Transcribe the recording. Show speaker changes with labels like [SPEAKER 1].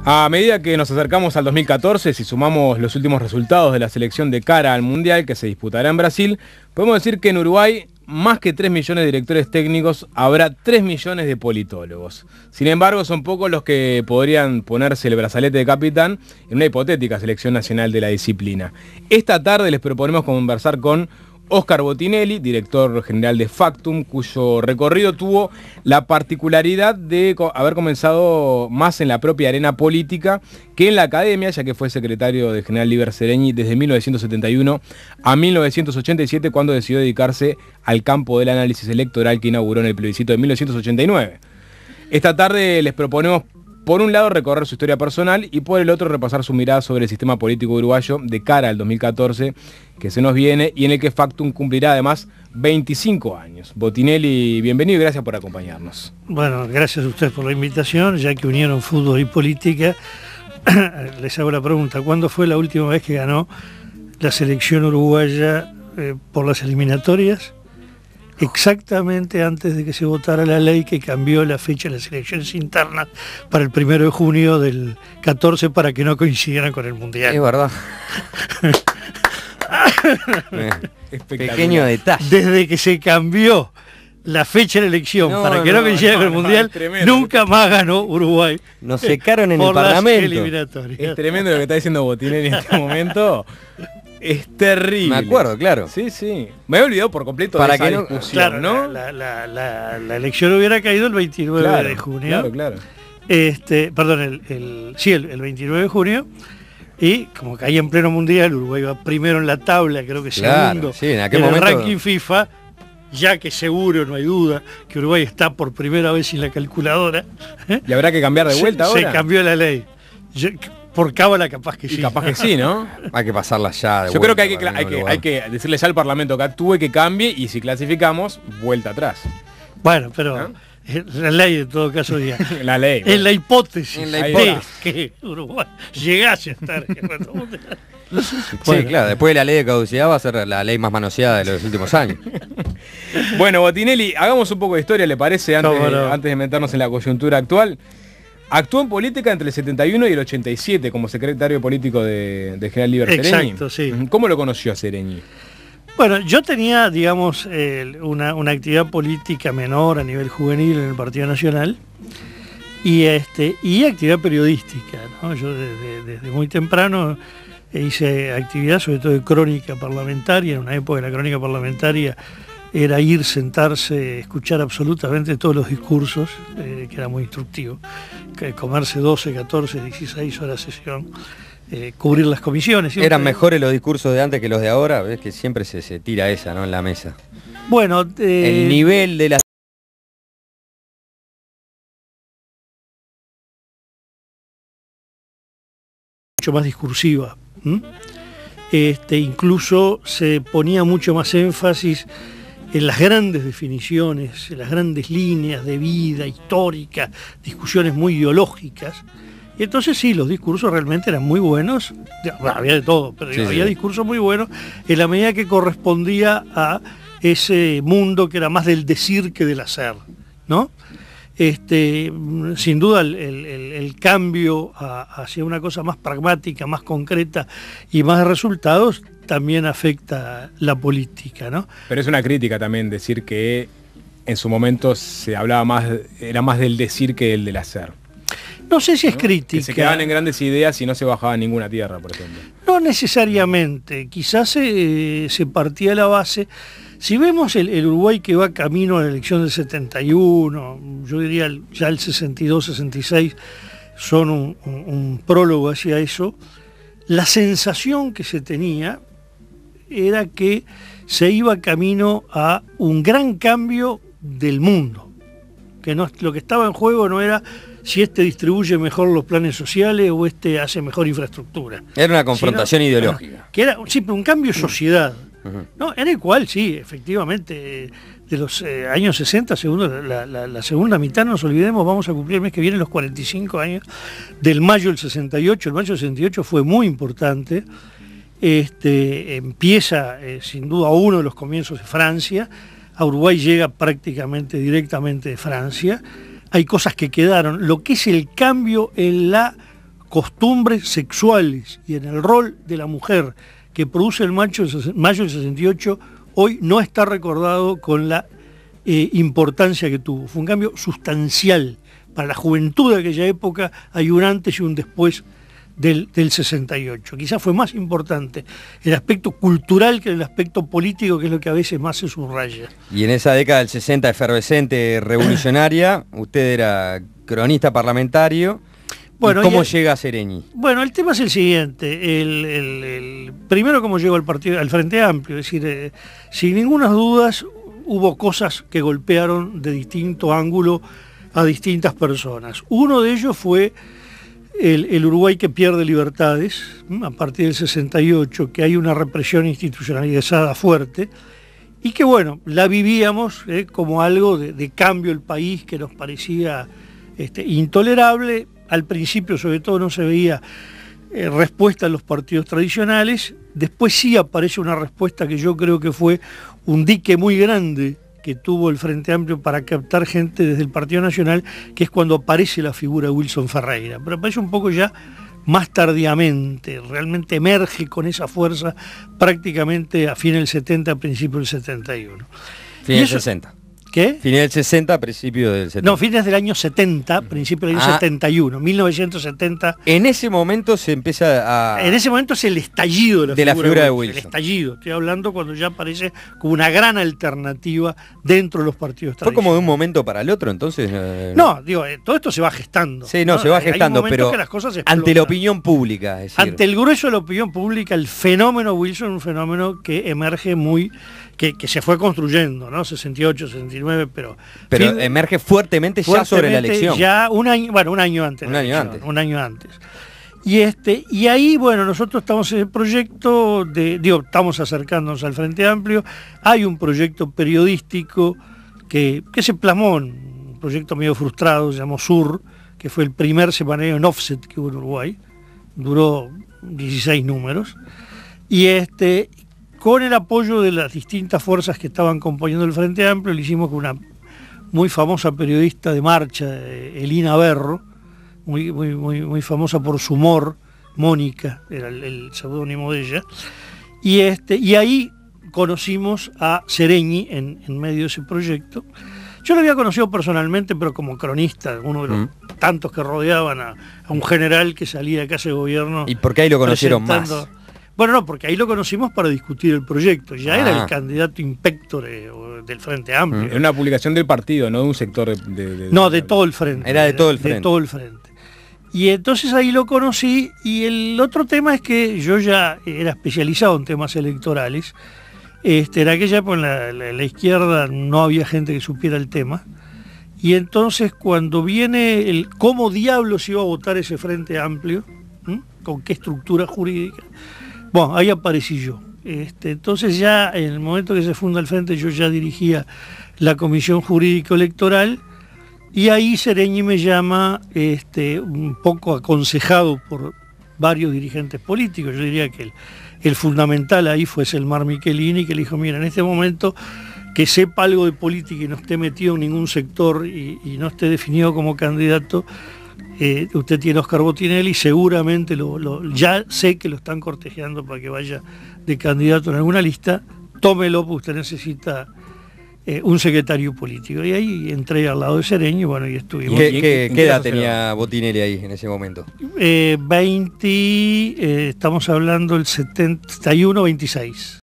[SPEAKER 1] A medida que nos acercamos al 2014, si sumamos los últimos resultados de la selección de cara al Mundial que se disputará en Brasil, podemos decir que en Uruguay, más que 3 millones de directores técnicos, habrá 3 millones de politólogos. Sin embargo, son pocos los que podrían ponerse el brazalete de capitán en una hipotética selección nacional de la disciplina. Esta tarde les proponemos conversar con Óscar Botinelli, director general de Factum, cuyo recorrido tuvo la particularidad de haber comenzado más en la propia arena política que en la academia, ya que fue secretario del general Líber Seregni desde 1971 a 1987, cuando decidió dedicarse al campo del análisis electoral que inauguró en el plebiscito de 1989. Esta tarde les proponemos, por un lado, recorrer su historia personal y por el otro, repasar su mirada sobre el sistema político uruguayo de cara al 2014 que se nos viene y en el que Factum cumplirá además 25 años. Botinelli, bienvenido y gracias por acompañarnos.
[SPEAKER 2] Bueno, gracias a ustedes por la invitación, ya que unieron fútbol y política. Les hago la pregunta, ¿cuándo fue la última vez que ganó la selección uruguaya por las eliminatorias? Exactamente antes de que se votara la ley que cambió la fecha de las elecciones internas para el 1 de junio del 14 para que no coincidieran con el Mundial.
[SPEAKER 3] Es verdad. Pequeño detalle.
[SPEAKER 2] Desde que se cambió la fecha de la elección para que no coincidiera con el Mundial, nunca más ganó Uruguay.
[SPEAKER 3] Nos secaron en el Parlamento.
[SPEAKER 1] Es tremendo lo que está diciendo Botinelli en este momento. Es terrible.
[SPEAKER 3] Me acuerdo, claro.
[SPEAKER 1] Sí, sí. Me he olvidado por completo
[SPEAKER 3] para
[SPEAKER 1] de esa
[SPEAKER 3] que
[SPEAKER 1] discusión,
[SPEAKER 2] ¿no? La elección hubiera caído el 29 de junio.
[SPEAKER 1] Claro.
[SPEAKER 2] Perdón, el 29 de junio. Y como caía en pleno mundial, Uruguay va primero en la tabla, creo que segundo.
[SPEAKER 3] Sí, en aquel
[SPEAKER 2] en
[SPEAKER 3] momento...
[SPEAKER 2] el ranking FIFA, ya que seguro, no hay duda, que Uruguay está por primera vez sin la calculadora.
[SPEAKER 1] ¿Y habrá que cambiar de vuelta ahora?
[SPEAKER 2] Se cambió la ley. Por cábala capaz que sí.
[SPEAKER 1] Capaz que sí, ¿no?
[SPEAKER 3] Hay que pasarla ya.
[SPEAKER 1] Yo creo que hay que decirle ya al Parlamento que actúe, que cambie y si clasificamos, vuelta atrás.
[SPEAKER 2] Bueno, pero la ley en todo caso ya.
[SPEAKER 1] La ley.
[SPEAKER 2] Bueno. En la hipótesis
[SPEAKER 1] de
[SPEAKER 2] que Uruguay llegase a estar en el mundial.
[SPEAKER 3] Sí, claro, después de la ley de caducidad va a ser la ley más manoseada de los últimos años.
[SPEAKER 1] Bueno, Botinelli, hagamos un poco de historia, ¿le parece? Antes de meternos en la coyuntura actual. Actuó en política entre el 71 y el 87 como secretario político de general Líber Seregni.
[SPEAKER 2] Exacto, sí.
[SPEAKER 1] ¿Cómo lo conoció a Seregni?
[SPEAKER 2] Bueno, yo tenía, digamos, una actividad política menor a nivel juvenil en el Partido Nacional y actividad periodística, ¿no? Yo desde muy temprano hice actividad, sobre todo de crónica parlamentaria. En una época la crónica parlamentaria era ir, sentarse, escuchar absolutamente todos los discursos, que era muy instructivo, comerse 12, 14, 16 horas de sesión, cubrir las comisiones. Siempre.
[SPEAKER 3] ¿Eran mejores los discursos de antes que los de ahora? Ves que siempre se tira esa, ¿no? En la mesa.
[SPEAKER 2] Bueno,
[SPEAKER 3] el nivel de la...
[SPEAKER 2] mucho más discursiva. Incluso se ponía mucho más énfasis en las grandes definiciones, en las grandes líneas de vida histórica, discusiones muy ideológicas. Y entonces sí, los discursos realmente eran muy buenos, había de todo, pero había discursos muy buenos en la medida que correspondía a ese mundo que era más del decir que del hacer, ¿no? Sin duda el cambio hacia una cosa más pragmática, más concreta y más de resultados también afecta la política, ¿no?
[SPEAKER 1] Pero es una crítica también decir que en su momento se hablaba más, era más del decir que del hacer.
[SPEAKER 2] No sé si es crítica.
[SPEAKER 1] Que se quedaban en grandes ideas y no se bajaba ninguna tierra, por ejemplo.
[SPEAKER 2] No necesariamente, quizás se partía la base. Si vemos el Uruguay que va camino a la elección del 71, yo diría ya el 62, 66, son un prólogo hacia eso, la sensación que se tenía era que se iba camino a un gran cambio del mundo, que no, lo que estaba en juego no era si distribuye mejor los planes sociales o hace mejor infraestructura.
[SPEAKER 3] Era una confrontación ideológica.
[SPEAKER 2] Que era un cambio de sociedad, ¿no? En el cual sí, efectivamente, de los años 60, la segunda mitad, no nos olvidemos, vamos a cumplir el mes que viene los 45 años del mayo del 68. El mayo del 68 fue muy importante. Empieza sin duda uno de los comienzos de Francia. A Uruguay llega prácticamente directamente de Francia. Hay cosas que quedaron. Lo que es el cambio en la costumbres sexuales y en el rol de la mujer que produce el mayo del 68, hoy no está recordado con la importancia que tuvo. Fue un cambio sustancial para la juventud de aquella época. Hay un antes y un después del 68. Quizás fue más importante el aspecto cultural que el aspecto político, que es lo que a veces más se subraya.
[SPEAKER 3] Y en esa década del 60 efervescente, revolucionaria, usted era cronista parlamentario. Bueno, ¿cómo llega a Sereñi?
[SPEAKER 2] Bueno, el tema es el siguiente. Primero, cómo llegó al Frente Amplio. Es decir, sin ninguna duda hubo cosas que golpearon de distinto ángulo a distintas personas. Uno de ellos fue el Uruguay que pierde libertades a partir del 68, que hay una represión institucionalizada fuerte, y que bueno, la vivíamos como algo de cambio el país, que nos parecía intolerable. Al principio sobre todo no se veía respuesta a los partidos tradicionales. Después sí aparece una respuesta que yo creo que fue un dique muy grande que tuvo el Frente Amplio para captar gente desde el Partido Nacional, que es cuando aparece la figura de Wilson Ferreira. Pero aparece un poco ya más tardíamente, realmente emerge con esa fuerza prácticamente a fines del 70, a principios del 71.
[SPEAKER 3] Fines del 60.
[SPEAKER 2] ¿Qué?
[SPEAKER 3] Fines del 60, principio del 70.
[SPEAKER 2] No, fines del año 70, principio del año 71, 1970.
[SPEAKER 3] En ese momento se empieza a...
[SPEAKER 2] En ese momento es el estallido
[SPEAKER 3] de la figura de Wilson.
[SPEAKER 2] El estallido, estoy hablando cuando ya aparece como una gran alternativa dentro de los partidos tradicionales.
[SPEAKER 3] ¿Fue como de un momento para el otro, entonces?
[SPEAKER 2] No, digo, todo esto se va gestando.
[SPEAKER 3] Sí, no, se va gestando, pero
[SPEAKER 2] que las cosas
[SPEAKER 3] ante la opinión pública. Es decir,
[SPEAKER 2] ante el grueso de la opinión pública, el fenómeno Wilson es un fenómeno que emerge muy... Que se fue construyendo, ¿no? 68, 69, pero
[SPEAKER 3] emerge fuertemente ya sobre la elección.
[SPEAKER 2] Ya un año antes. Un año antes. Y ahí, bueno, nosotros estamos en el proyecto estamos acercándonos al Frente Amplio. Hay un proyecto periodístico que se plasmó, un proyecto medio frustrado, se llamó Sur, que fue el primer semanario en offset que hubo en Uruguay. Duró 16 números. Con el apoyo de las distintas fuerzas que estaban componiendo el Frente Amplio, lo hicimos con una muy famosa periodista de marcha, Elina Berro, muy famosa por su humor, Mónica, era el seudónimo de ella, y ahí conocimos a Sereñi en medio de ese proyecto. Yo lo había conocido personalmente, pero como cronista, uno de los tantos que rodeaban a un general que salía de casa de gobierno.
[SPEAKER 3] ¿Y por qué ahí lo conocieron más?
[SPEAKER 2] Bueno, no, porque ahí lo conocimos para discutir el proyecto. Ya era el candidato inspector del Frente Amplio.
[SPEAKER 1] Era una publicación del partido, no de un sector
[SPEAKER 2] No, de todo el Frente.
[SPEAKER 3] Era de todo el Frente.
[SPEAKER 2] De todo el Frente. Y entonces ahí lo conocí, y el otro tema es que yo ya era especializado en temas electorales. En aquella época en la izquierda no había gente que supiera el tema. Y entonces cuando viene cómo diablos iba a votar ese Frente Amplio, con qué estructura jurídica, bueno, ahí aparecí yo. Entonces ya en el momento que se funda el Frente, yo ya dirigía la Comisión Jurídico Electoral, y ahí Sereñi me llama un poco aconsejado por varios dirigentes políticos. Yo diría que el fundamental ahí fue Selmar Michelini, que le dijo: mira, en este momento que sepa algo de política y no esté metido en ningún sector y no esté definido como candidato, usted tiene a Oscar Botinelli, seguramente ya sé que lo están cortejando para que vaya de candidato en alguna lista, tómelo, porque usted necesita un secretario político. Y ahí entré al lado de Sereñi, y bueno, y estuvimos.
[SPEAKER 3] ¿Qué edad tenía Botinelli ahí en ese momento?
[SPEAKER 2] 20, estamos hablando del 71, 26.